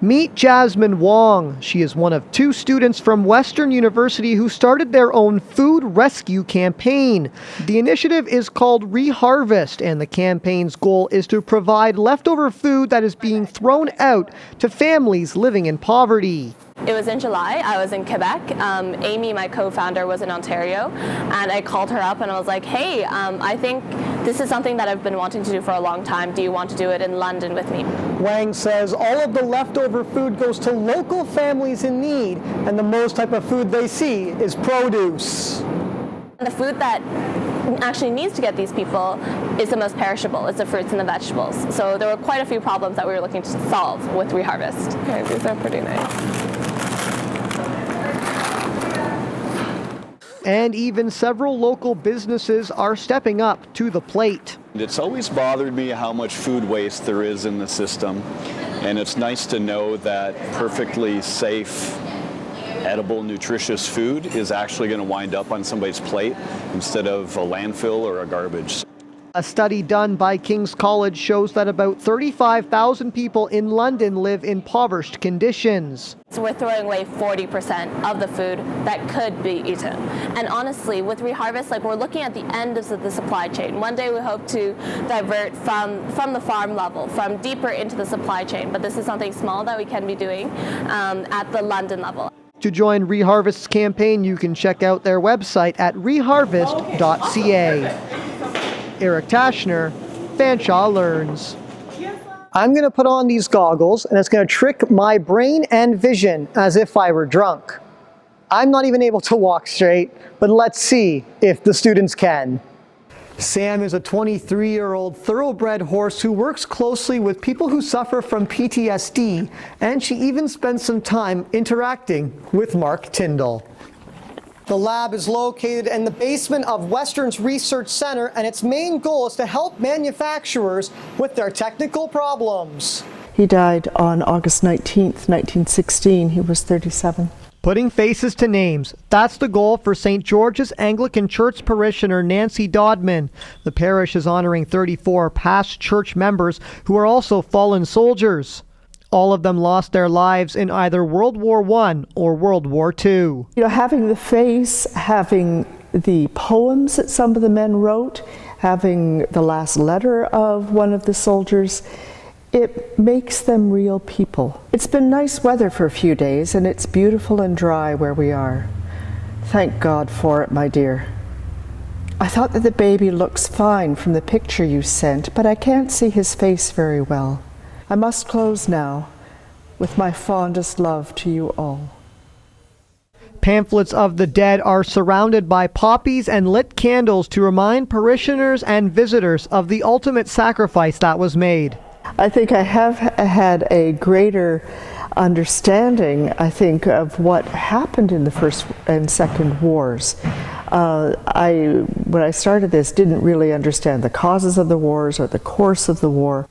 Meet Jasmine Wong. She is one of two students from Western University who started their own food rescue campaign. The initiative is called Reharvest, and the campaign's goal is to provide leftover food that is being thrown out to families living in poverty. It was in July. I was in Quebec. Amy, my co-founder, was in Ontario, and I called her up and I was like, hey, I think this is something that I've been wanting to do for a long time. Do you want to do it in London with me? Wang says all of the leftover food goes to local families in need, and the most type of food they see is produce. The food that actually needs to get these people is the most perishable. It's the fruits and the vegetables. So there were quite a few problems that we were looking to solve with Reharvest. Okay, these are pretty nice. And even several local businesses are stepping up to the plate. It's always bothered me how much food waste there is in the system, and it's nice to know that perfectly safe, edible, nutritious food is actually going to wind up on somebody's plate instead of a landfill or a garbage. A study done by King's College shows that about 35,000 people in London live in impoverished conditions. So we're throwing away 40% of the food that could be eaten. And honestly, with Reharvest, we're looking at the end of the supply chain. One day we hope to divert from the farm level, from deeper into the supply chain. But this is something small that we can be doing at the London level. To join Reharvest's campaign, you can check out their website at reharvest.ca. Eric Tashner, Fanshawe Learns. I'm going to put on these goggles, and it's going to trick my brain and vision as if I were drunk. I'm not even able to walk straight, but let's see if the students can. Sam is a 23-year-old thoroughbred horse who works closely with people who suffer from PTSD, and she even spends some time interacting with Mark Tyndall. The lab is located in the basement of Western's Research Center, and its main goal is to help manufacturers with their technical problems. He died on August 19th, 1916. He was 37. Putting faces to names, that's the goal for St. George's Anglican Church parishioner Nancy Dodman. The parish is honoring 34 past church members who are also fallen soldiers. All of them lost their lives in either World War I or World War II. You know, having the face, having the poems that some of the men wrote, having the last letter of one of the soldiers, it makes them real people. It's been nice weather for a few days, and it's beautiful and dry where we are. Thank God for it, my dear. I thought that the baby looks fine from the picture you sent, but I can't see his face very well. I must close now with my fondest love to you all. Pamphlets of the dead are surrounded by poppies and lit candles to remind parishioners and visitors of the ultimate sacrifice that was made. I think I have had a greater understanding, of what happened in the First and Second Wars. When I started this, didn't really understand the causes of the wars or the course of the war.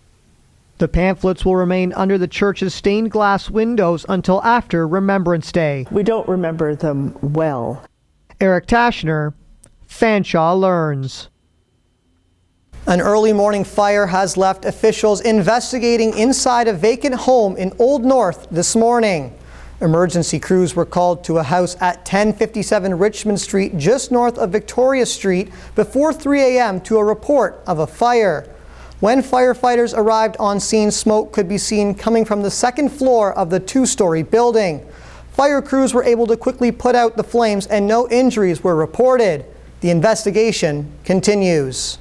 The pamphlets will remain under the church's stained glass windows until after Remembrance Day. We don't remember them well. Eric Tashner, Fanshawe Learns. An early morning fire has left officials investigating inside a vacant home in Old North this morning. Emergency crews were called to a house at 1057 Richmond Street, just north of Victoria Street, before 3 a.m. to a report of a fire. When firefighters arrived on scene, smoke could be seen coming from the second floor of the two-story building. Fire crews were able to quickly put out the flames and no injuries were reported. The investigation continues.